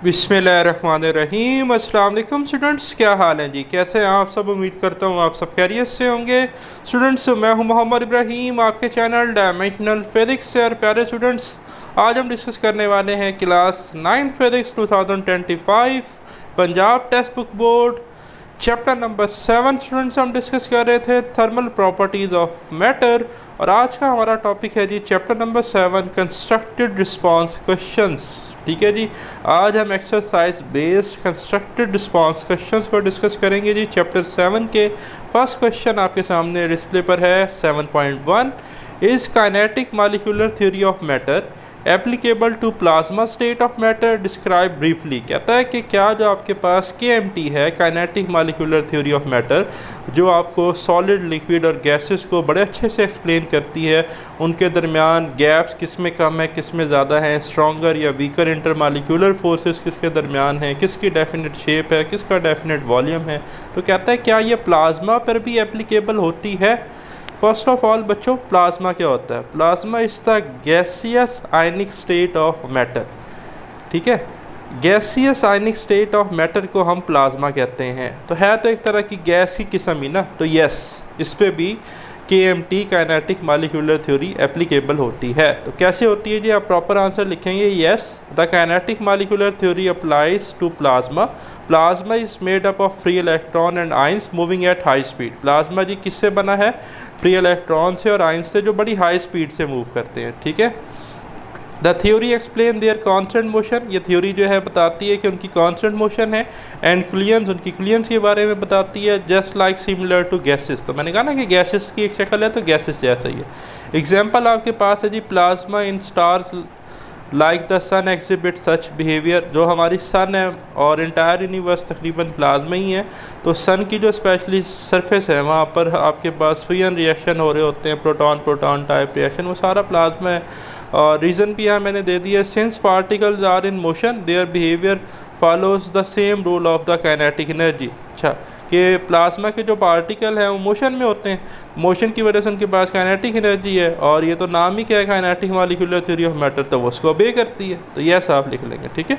बिस्मिल्लाहिर्रहमानिर्रहीम। अस्सलाम वालेकुम स्टूडेंट्स, क्या हाल है जी? कैसे हैं आप सब? उम्मीद करता हूँ आप सब खैरियत से होंगे। स्टूडेंट्स, मैं हूँ मोहम्मद इब्राहिम, आपके चैनल डायमेंशनल फिजिक्स से। और प्यारे स्टूडेंट्स, आज हम डिस्कस करने वाले हैं class 9 physics 2025 Punjab text book board chapter number 7। Students, हम डिस्कस कर रहे थे थर्मल प्रॉपर्टीज़ ऑफ मैटर, और आज का हमारा टॉपिक है जी chapter number 7 constructed response questions. ठीक है जी, आज हम exercise based constructed response questions को डिस्कस करेंगे जी। चैप्टर 7 के फर्स्ट क्वेश्चन आपके सामने डिस्प्ले पर है 7.1। Is kinetic molecular theory of matter applicable to plasma state of matter, describe briefly. कहता है कि क्या जो आपके पास KMT है, kinetic molecular theory of matter, जो आपको सॉलिड, लिक्विड और गैसेस को बड़े अच्छे से एक्सप्लेन करती है, उनके दरमियान गैप्स किस में कम है, किस में ज़्यादा है, स्ट्रॉन्गर या वीकर इंटरमॉलिक्यूलर फोर्सेस किसके दरमियान है, किसकी डेफिनेट शेप है, किसका डेफिनेट वॉल्यूम है। तो कहता है क्या ये प्लाज्मा पर भी एप्लीकेबल होती है। फर्स्ट ऑफ ऑल बच्चों, प्लाज्मा क्या होता है? Plasma is the gaseous ionic state of matter. ठीक है, gaseous ionic state of matter को हम प्लाज्मा कहते हैं। तो है तो एक तरह की गैस की किस्म ही ना। तो यस, इस पे भी KMT kinetic molecular theory applicable होती है। तो कैसे होती है जी? आप प्रॉपर आंसर लिखेंगे, yes the kinetic molecular theory applies to plasma. Plasma is made up of free electron and ions moving at high speed. Plasma जी किससे बना है? फ्री इलेक्ट्रॉन से और आइंस से, जो बड़ी हाई स्पीड से मूव करते हैं। ठीक है, the theory explain their constant motion. ये थ्योरी जो है बताती है कि उनकी कॉन्स्टेंट मोशन है। एंड कुलियंस, उनकी कुलियंस के बारे में बताती है। Just like similar to gases. तो मैंने कहा ना कि गैसेस की एक शक्ल है, तो गैसेस जैसा ही है। एग्जाम्पल आपके पास है जी, plasma in stars like the sun exhibit such behaviour. जो हमारी सन है और इंटायर यूनिवर्स तकरीबन प्लाज्मा ही है, तो सन की जो स्पेशली सरफेस है वहाँ पर आपके पास फ्यूजन रिएक्शन हो रहे होते हैं, प्रोटॉन प्रोटॉन टाइप रिएक्शन, वो सारा प्लाज्मा है। और रीज़न भी यहाँ मैंने दे दिया, since particles are in motion their behaviour follows the same rule of the kinetic energy. अच्छा, कि प्लाज्मा के जो पार्टिकल हैं वो मोशन में होते हैं, मोशन की वजह से उनके पास काइनेटिक एनर्जी है, और ये तो नाम ही क्या है, kinetic molecular theory of matter, तो वो उसको ओबे करती है। तो यस आप लिख लेंगे। ठीक है,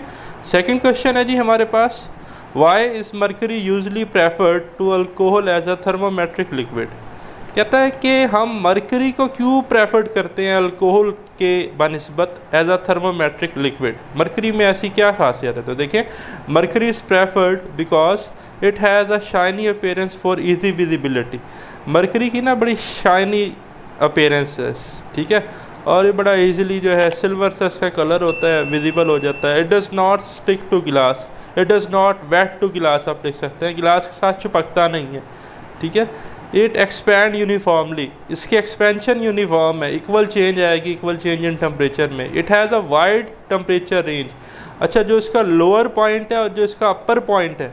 सेकंड क्वेश्चन है जी हमारे पास, why is mercury usually preferred to alcohol as a thermometric liquid. कहता है कि हम मर्करी को क्यों प्रेफर्ड करते हैं अल्कोहल के बनिस्बत as a thermometric liquid. Mercury में ऐसी क्या खासियत है? तो देखें, mercury is preferred because it has a shiny appearance for easy visibility. Mercury की ना बड़ी शाइनी अपीयरेंस है, ठीक है, और ये बड़ा इजीली जो है सिल्वर से इसका कलर होता है, विजिबल हो जाता है। It does not stick to glass, it does not wet to glass. आप देख सकते हैं गिलास के साथ चिपकता नहीं है। ठीक है, इट एक्सपैंड यूनिफॉर्मली, इसकी एक्सपेंशन यूनिफॉर्म है, इक्वल चेंज आएगी, इक्वल चेंज इन टेम्परेचर में। It has a wide temperature range. अच्छा, जो इसका लोअर पॉइंट है और जो इसका अपर पॉइंट है,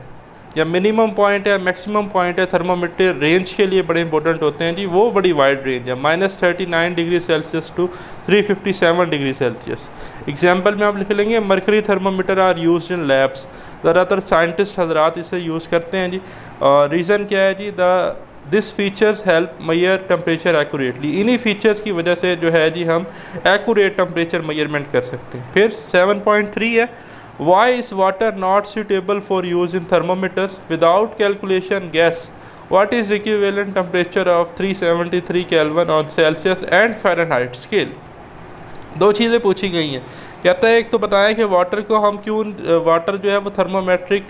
या मिनिमम पॉइंट है, मैक्सिमम पॉइंट है, थर्मामीटर रेंज के लिए बड़े इंपॉर्टेंट होते हैं जी, वो बड़ी वाइड रेंज है, -39 degree Celsius to 357 degree Celsius. Example में आप लिख लेंगे, mercury thermometer are use in labs. ज़्यादातर साइंटिस्ट हजरात इसे यूज़ करते हैं जी। और रीज़न क्या है जी? This features help measure temperature accurately. इन्हीं फीचर्स की वजह से जो है जी हम एक्यूरेट टेम्परेचर मेजरमेंट कर सकते हैं। फिर 7.3 है, why is water not suitable for use in thermometers without calculation gas. What is equivalent temperature of 373 kelvin on Celsius and Fahrenheit scale. दो चीज़ें पूछी गई हैं। कहता है एक तो बताएं कि वाटर को हम क्यों, वाटर जो है वो थर्मोमेट्रिक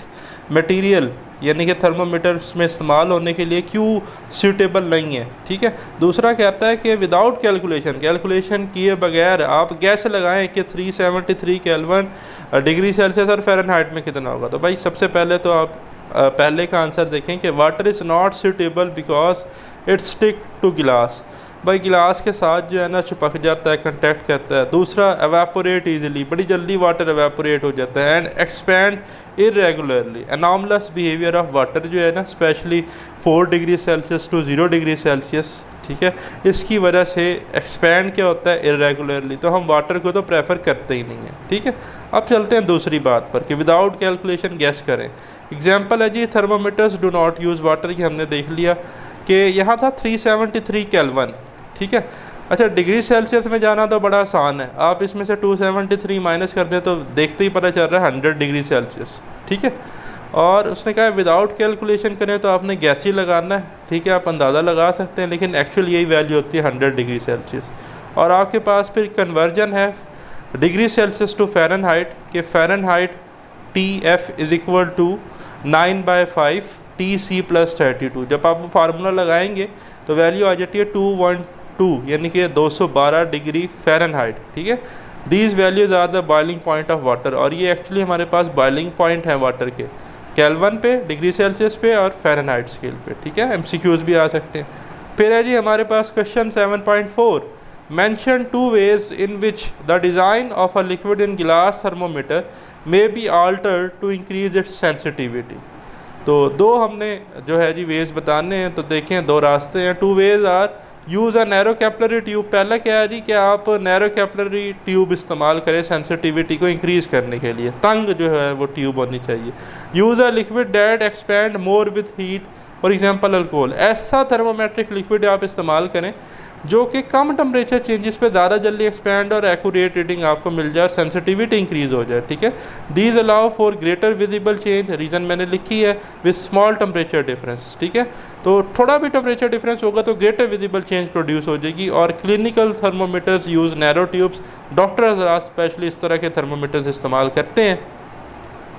मटेरियल यानी कि थर्मोमीटर्स में इस्तेमाल होने के लिए क्यों सूटेबल नहीं है। ठीक है, दूसरा कहता है कि विदाउट कैलकुलेशन, कैलकुलेशन किए बगैर आप गैस लगाएं कि 373 केल्विन डिग्री सेल्सियस और फ़ारेनहाइट में कितना होगा। तो भाई सबसे पहले तो आप पहले का आंसर देखें कि water is not suitable because it stick to glass. भाई गिलास के साथ जो है ना चिपक जाता है, कंटैक्ट करता है। दूसरा, एवेपोरेट इजीली, बड़ी जल्दी वाटर एवेपोरेट हो जाता है। And expand irregularly. Anomalous behaviour of water जो है ना, specially 4 degree Celsius to 0 degree Celsius, ठीक है, इसकी वजह से एक्सपैंड क्या होता है, इरेगुलरली। तो हम वाटर को तो प्रेफर करते ही नहीं हैं। ठीक है, अब चलते हैं दूसरी बात पर कि विदाउट कैलकुलेशन गैस करें। एग्जाम्पल है जी, thermometers do not use water, की हमने देख लिया कि यहाँ था 373 केल्विन। ठीक है, अच्छा, डिग्री सेल्सियस में जाना तो बड़ा आसान है, आप इसमें से 273 माइनस कर दें तो देखते ही पता चल रहा है 100 डिग्री सेल्सियस, ठीक है। और उसने कहा विदाउट कैलकुलेशन करें तो आपने गैस ही लगाना है, ठीक है, आप अंदाज़ा लगा सकते हैं, लेकिन एक्चुअल यही वैल्यू होती है 100 डिग्री सेल्सियस। और आपके पास फिर कन्वर्जन है डिग्री सेल्सियस टू फ़ारेनहाइट, कि Fahrenheit TF is equal to 9/5 TC + 32। जब आप फार्मूला लगाएंगे तो वैल्यू आ जाती है 212, यानी कि 212 डिग्री फ़ारेनहाइट, ठीक है। These values are the boiling point of water, और ये एक्चुअली हमारे पास बॉइलिंग पॉइंट है वाटर के, केल्विन पे, डिग्री सेल्सियस पे और फ़ारेनहाइट स्केल पे, ठीक है। MCQs भी आ सकते हैं। फिर है जी हमारे पास question 7.4, mention 2 ways in which the design of a liquid in glass thermometer may be altered to increase its sensitivity। तो दो हमने जो है जी वेज बताने हैं, तो देखें दो रास्ते हैं। 2 ways are use a narrow capillary tube, पहला क्या है जी कि आप नैरो कैपिलरी ट्यूब इस्तेमाल करें सेंसिटिविटी को इंक्रीज़ करने के लिए, तंग जो है वो ट्यूब होनी चाहिए। Use a liquid that expand more with heat, for example alcohol, ऐसा थर्मोमेट्रिक लिक्विड आप इस्तेमाल करें जो कि कम टेम्परेचर चेंजेस पे ज़्यादा जल्दी एक्सपैंड और एक्यूरेट रीडिंग आपको मिल जाए और सेंसिटिविटी इंक्रीज़ हो जाए, ठीक है। These allow for greater visible change, reason मैंने लिखी है, विद स्मॉल टेम्परेचर डिफरेंस, ठीक है। तो थोड़ा भी टेम्परेचर डिफरेंस होगा तो ग्रेटर विजिबल चेंज प्रोड्यूस हो जाएगी। और clinical thermometers use narrow tubes, doctors specially इस तरह के थर्मोमीटर्स इस्तेमाल करते हैं।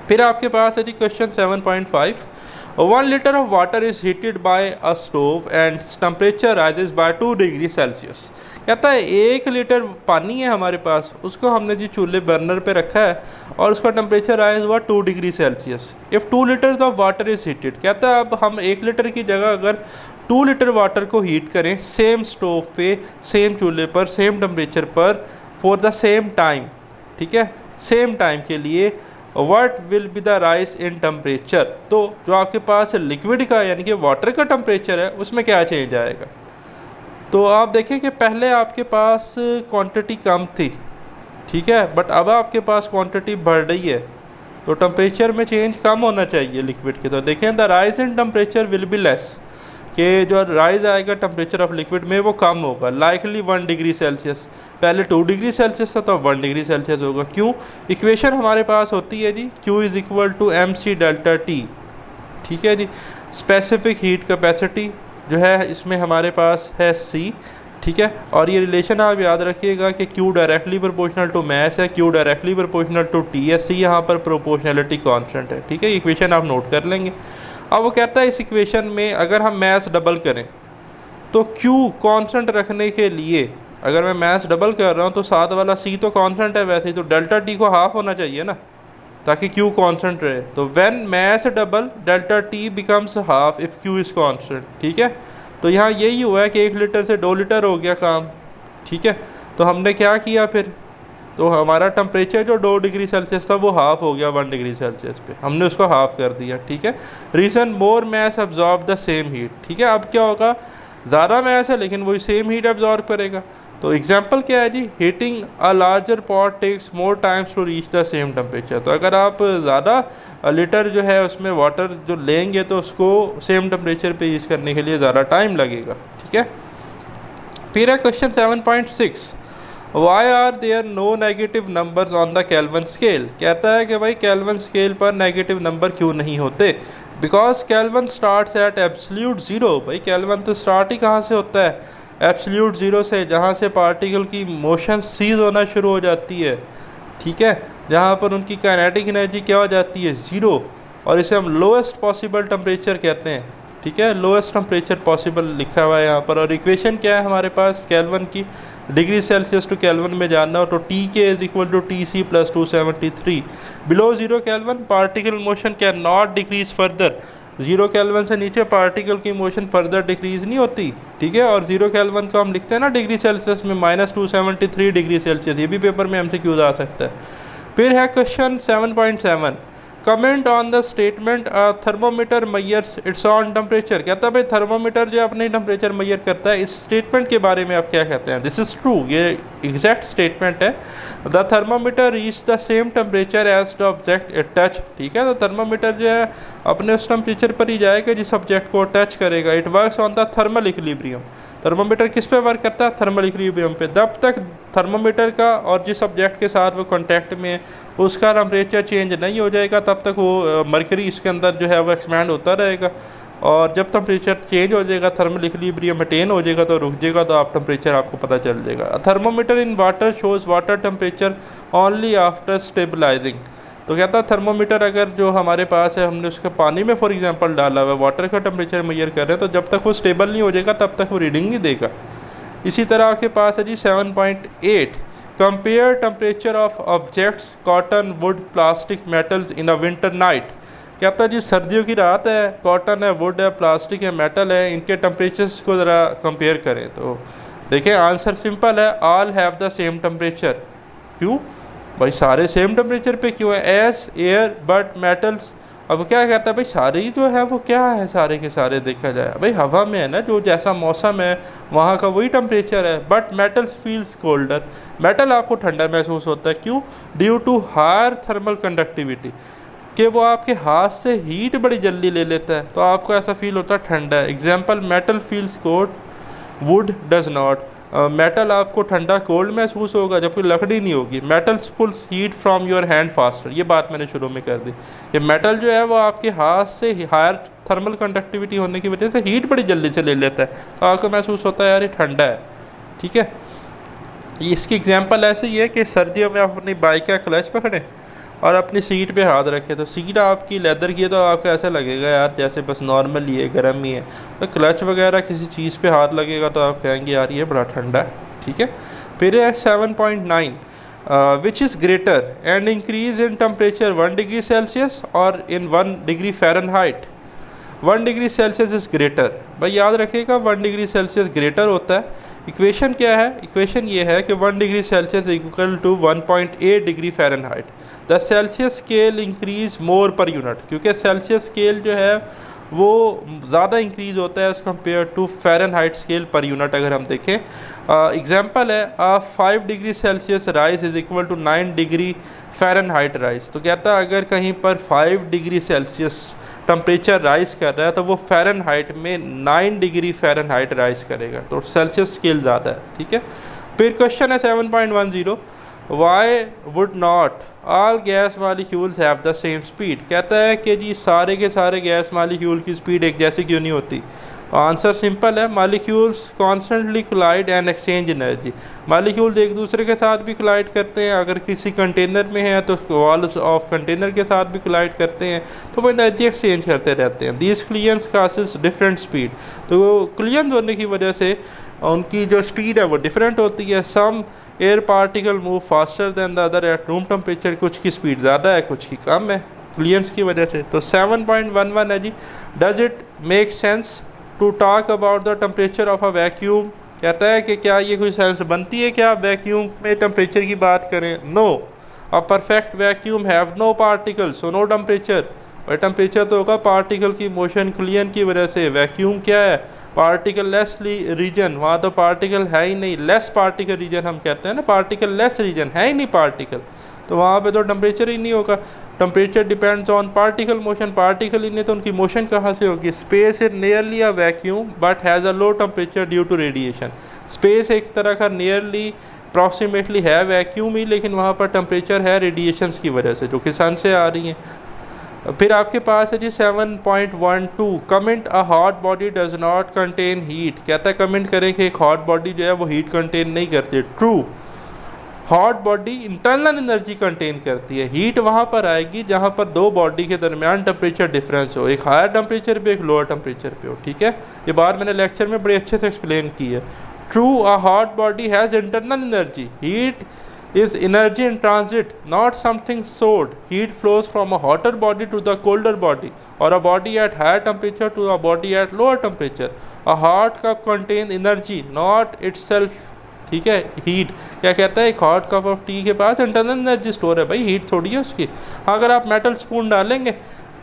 फिर आपके पास है जी question 7.5, 1 liter of water is heated by a stove and its temperature rises by 2 degree Celsius. कहता है 1 लीटर पानी है हमारे पास, उसको हमने जी चूल्हे बर्नर पे रखा है और उसका टेम्परेचर राइज हुआ 2 degree Celsius. If 2 litres of water is heated, कहता है अब हम 1 लीटर की जगह अगर 2 लीटर वाटर को हीट करें सेम स्टोव पे, सेम चूल्हे पर, सेम टेम्परेचर पर, फॉर द सेम टाइम, ठीक है, सेम टाइम के लिए, what will be the rise in temperature. तो जो आपके पास लिक्विड का यानी कि वाटर का टेम्परेचर है उसमें क्या चेंज आएगा। तो आप देखें कि पहले आपके पास क्वांटिटी कम थी, ठीक है, बट अब आपके पास क्वांटिटी बढ़ रही है, तो टेम्परेचर में चेंज कम होना चाहिए लिक्विड के। तो देखें the rise in temperature will be less, कि जो राइज आएगा टेम्परेचर ऑफ लिक्विड में वो कम होगा, लाइकली 1 डिग्री सेल्सियस। पहले 2 डिग्री सेल्सियस था तो 1 डिग्री सेल्सियस होगा। क्यों? इक्वेशन हमारे पास होती है जी Q is equal to MC delta T, ठीक है जी। स्पेसिफिक हीट कैपेसिटी जो है इसमें हमारे पास है C, ठीक है। और ये रिलेशन आप याद रखिएगा कि Q directly proportional to mass है, Q directly proportional to T है, C यहाँ पर प्रोपोर्शनलिटी कांस्टेंट है, ठीक है। इक्वेशन आप नोट कर लेंगे। अब वो कहता है इस इक्वेशन में अगर हम मैस डबल करें तो Q कांस्टेंट रखने के लिए, अगर मैं मैस डबल कर रहा हूँ तो साथ वाला C तो कांस्टेंट है वैसे ही, तो डेल्टा T को हाफ होना चाहिए ना, ताकि Q कांस्टेंट रहे। तो when mass double delta T becomes half if Q is constant, ठीक है। तो यहाँ यही हुआ है कि 1 लीटर से 2 लीटर हो गया काम, ठीक है। तो हमने क्या किया फिर, तो हमारा टेम्परेचर जो 2 डिग्री सेल्सियस था वो हाफ हो गया 1 डिग्री सेल्सियस पे, हमने उसको हाफ कर दिया, ठीक है। Reason more mass absorb the same heat, ठीक है। अब क्या होगा, ज़्यादा मैस है लेकिन वही सेम हीट अब्जॉर्ब करेगा। तो एग्जांपल क्या है जी, heating a larger pot takes more times to reach the same temperature. तो अगर आप ज़्यादा लीटर जो है उसमें वाटर जो लेंगे तो उसको सेम टेम्परेचर पे यूज़ करने के लिए ज़्यादा टाइम लगेगा, ठीक है। फिर है question 7.6, why are there no negative numbers on the kelvin scale. कहता है कि भाई केल्विन स्केल पर नेगेटिव नंबर क्यों नहीं होते। Because kelvin starts at absolute zero. भाई केल्विन तो स्टार्ट ही कहाँ से होता है, एब्सोल्यूट ज़ीरो से, जहाँ से पार्टिकल की मोशन सीज होना शुरू हो जाती है, ठीक है, जहाँ पर उनकी काइनेटिक एनर्जी क्या हो जाती है, ज़ीरो। और इसे हम लोएस्ट पॉसिबल टेम्परेचर कहते हैं, ठीक है, लोएस्ट टेम्परेचर पॉसिबल लिखा हुआ है यहाँ पर। और इक्वेशन क्या है हमारे पास केल्विन की, डिग्री सेल्सियस टू केल्विन में जानना हो तो TK is equal to TC + 273। Below 0 kelvin particle motion can not decrease further. 0 kelvin से नीचे पार्टिकल की मोशन फर्दर डिक्रीज नहीं होती, ठीक है। और 0 केल्विन को हम लिखते हैं ना डिग्री सेल्सियस में -273 डिग्री सेल्सियस, ये भी पेपर में MCQ आ सकता है। फिर है question 7.7, comment on the statement thermometer measures it's on temperature. कहता है भाई थर्मोमीटर जो अपने टेम्परेचर मैयर करता है, इस स्टेटमेंट के बारे में आप क्या कहते हैं। दिस इज़ ट्रू, ये एग्जैक्ट स्टेटमेंट है। The thermometer reach the same temperature as the object it touch, ठीक है। तो थर्मोमीटर जो है अपने उस टेम्परेचर पर ही जाएगा जिस ऑब्जेक्ट को टच करेगा। It works on the thermal equilibrium. Thermometer किस पे वर्क करता है? थर्मल इक्विलिब्रियम पे। जब तक थर्मोमीटर का और जिस ऑब्जेक्ट के साथ वो कांटेक्ट में है उसका टेम्परेचर चेंज नहीं हो जाएगा तब तक वो मरकरी इसके अंदर जो है वो एक्सपैंड होता रहेगा, और जब टेम्परेचर चेंज हो जाएगा, थर्मल इक्विलिब्रियम मेंटेन हो जाएगा तो रुक जाएगा, तो आप टेम्परेचर आपको पता चल जाएगा। Thermometer in water shows water temperature only after stabilising. तो कहता है थर्मोमीटर अगर जो हमारे पास है हमने उसके पानी में फॉर एग्जांपल डाला हुआ है, वाटर का टेम्परेचर मेजर कर रहे हैं, तो जब तक वो स्टेबल नहीं हो जाएगा तब तक वो रीडिंग नहीं देगा। इसी तरह आपके पास है जी 7.8 compare temperature of objects cotton would plastic metals in a winter night. कहता है जी सर्दियों की रात है, कॉटन है, वुड है, प्लास्टिक है, मेटल है, इनके टेम्परेचर्स को ज़रा कंपेयर करें। तो देखें आंसर सिंपल है, all have the same temperature. क्यों भाई सारे सेम टेम्परेचर पे क्यों है? S air but metals. अब क्या कहता है भाई सारे ही जो है वो क्या है, सारे के सारे देखा जाए भाई हवा में है ना, जो जैसा मौसम है वहाँ का वही टेम्परेचर है। But metals feels colder, metal आपको ठंडा महसूस होता है। क्यों? Due to higher thermal conductivity, कि वो आपके हाथ से हीट बड़ी जल्दी ले लेता है तो आपको ऐसा फील होता है ठंडा है। Example metal feels cold, wood does not. Metal आपको ठंडा कोल्ड महसूस होगा जबकि लकड़ी नहीं होगी। Metals pulls heat from your hand faster, ये बात मैंने शुरू में कर दी। ये मेटल जो है वो आपके हाथ से हायर थर्मल कंडक्टिविटी होने की वजह से हीट बड़ी जल्दी से ले लेता है तो आपको महसूस होता है यार ये ठंडा है। ठीक है, इसकी एग्जांपल ऐसे ही है कि सर्दियों में आप अपनी बाइक का क्लच पकड़ें और अपनी सीट पे हाथ रखें तो सीट आपकी लेदर की है तो आपको ऐसा लगेगा यार जैसे बस नॉर्मल ही है, गर्म ही है। तो क्लच वगैरह किसी चीज़ पे हाथ लगेगा तो आप कहेंगे यार ये बड़ा ठंडा है। ठीक है, फिर है 7.9 which is greater and increase in temperature 1 degree Celsius और इन 1 degree Fahrenheit. 1 degree Celsius is greater, भाई याद रखिएगा 1 डिग्री सेल्सियस ग्रेटर होता है। इक्वेशन क्या है? इक्वेशन ये है कि 1 degree Celsius equal to 1.8 degree Fahrenheit. The Celsius scale increase more per unit, क्योंकि सेल्सियस स्केल जो है वो ज़्यादा इंक्रीज़ होता है as compare to Fahrenheit scale per unit. अगर हम देखें एग्जांपल है 5 degree Celsius rise is equal to 9 degree Fahrenheit rise. तो कहता है अगर कहीं पर 5 डिग्री सेल्सियस टेम्परेचर राइज कर रहा है तो वो फ़ारेनहाइट में 9 डिग्री फ़ारेनहाइट राइज करेगा, तो सेल्सियस स्केल ज़्यादा है। ठीक है, फिर क्वेश्चन है 7.10 why would not all gas molecules have the same speed. कहता है कि जी सारे के सारे गैस मालिक्यूल की स्पीड एक जैसी क्यों नहीं होती? आंसर सिंपल है, molecules constantly collide and exchange energy. Molecules एक दूसरे के साथ भी कोलाइड करते हैं, अगर किसी कंटेनर में है तो वॉल्स ऑफ कंटेनर के साथ भी कोलाइड करते हैं तो वो एनर्जी एक्सचेंज करते रहते हैं। दीज क्लियंस कासेस डिफरेंट स्पीड, तो क्लियंस होने की वजह से उनकी जो स्पीड है वो डिफरेंट होती है। Some air particle move faster than the other at room temperature, कुछ की स्पीड ज़्यादा है कुछ की कम है क्लियंस की वजह से। तो 7.11 है जी does it make sense to talk about the temperature of a vacuum. कहता है कि क्या ये कोई सेंस बनती है क्या वैक्यूम में टेम्परेचर की बात करें? No, a perfect vacuum have no particle so no temperature. और टेम्परेचर तो होगा पार्टिकल की मोशन क्लियन की वजह से। वैक्यूम क्या है? पार्टिकल लेस रीजन, वहाँ तो पार्टिकल है ही नहीं, लेस पार्टिकल रीजन हम कहते हैं ना, पार्टिकल लेस रीजन है ही नहीं पार्टिकल, तो वहाँ पे तो टेम्परेचर ही नहीं होगा। Temperature depends on particle motion, particle ही नहीं तो उनकी मोशन कहाँ से होगी? Space is nearly a vacuum but has a low temperature due to radiation. Space एक तरह का नियरली अप्रॉक्सीमेटली है वैक्यूम ही, लेकिन वहाँ पर टेम्परेचर है रेडिएशंस की वजह से जो कि सन से आ रही हैं। फिर आपके पास है जी 7.12 comment a hot body does not contain heat. कहता है कमेंट करें कि एक हॉट बॉडी जो है वो हीट कंटेन नहीं करती। True, hot body internal energy contain करती है। हीट वहाँ पर आएगी जहाँ पर दो बॉडी के दरमियान टेम्परेचर डिफरेंस हो, एक हायर टेम्परेचर पे एक लोअर टेम्परेचर पे हो। ठीक है, ये बात मैंने लेक्चर में बड़े अच्छे से एक्सप्लेन की है। True, a hot body has internal energy. Heat is energy in transit, not something stored. Heat flows from a hotter body to the colder body or a body at higher temperature to a body at lower temperature. A hot cup contains energy, not itself. ठीक है, heat क्या कहता है? एक hot cup of T के पास internal energy store है, भाई heat थोड़ी है उसकी। अगर आप मेटल स्पून डालेंगे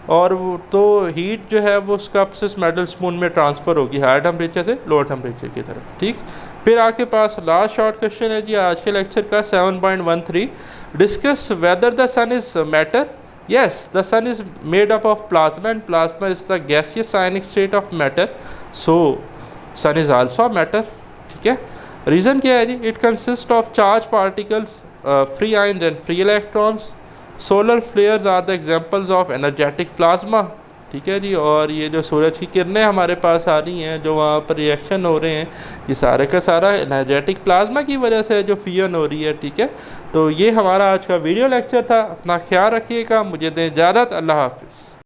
और तो हीट जो है वो उस कप से मेटल स्पून में ट्रांसफ़र होगी हायर टेम्परेचर से लोअर टेम्परेचर की तरफ। ठीक, फिर आपके पास लास्ट शॉर्ट क्वेश्चन है जी आज के लेक्चर का 7.13 discuss whether the sun is matter. Yes, the sun is made up of plasma and plasma is the gaseous ionic state of matter. So sun is also matter, ठीक है। Reason क्या है जी? It consist of charge particles, free ions and free electrons. Solar flares are the examples of energetic plasma, ठीक है जी। और ये जो सूरज की किरणें हमारे पास आ रही हैं, जो वहाँ पर रिएक्शन हो रहे हैं, ये सारे का सारा एनर्जेटिक प्लाज्मा की वजह से जो फिजन हो रही है, ठीक है। तो ये हमारा आज का वीडियो लेक्चर था। अपना ख्याल रखिएगा, मुझे दें इजाज़त, अल्लाह हाफिज़।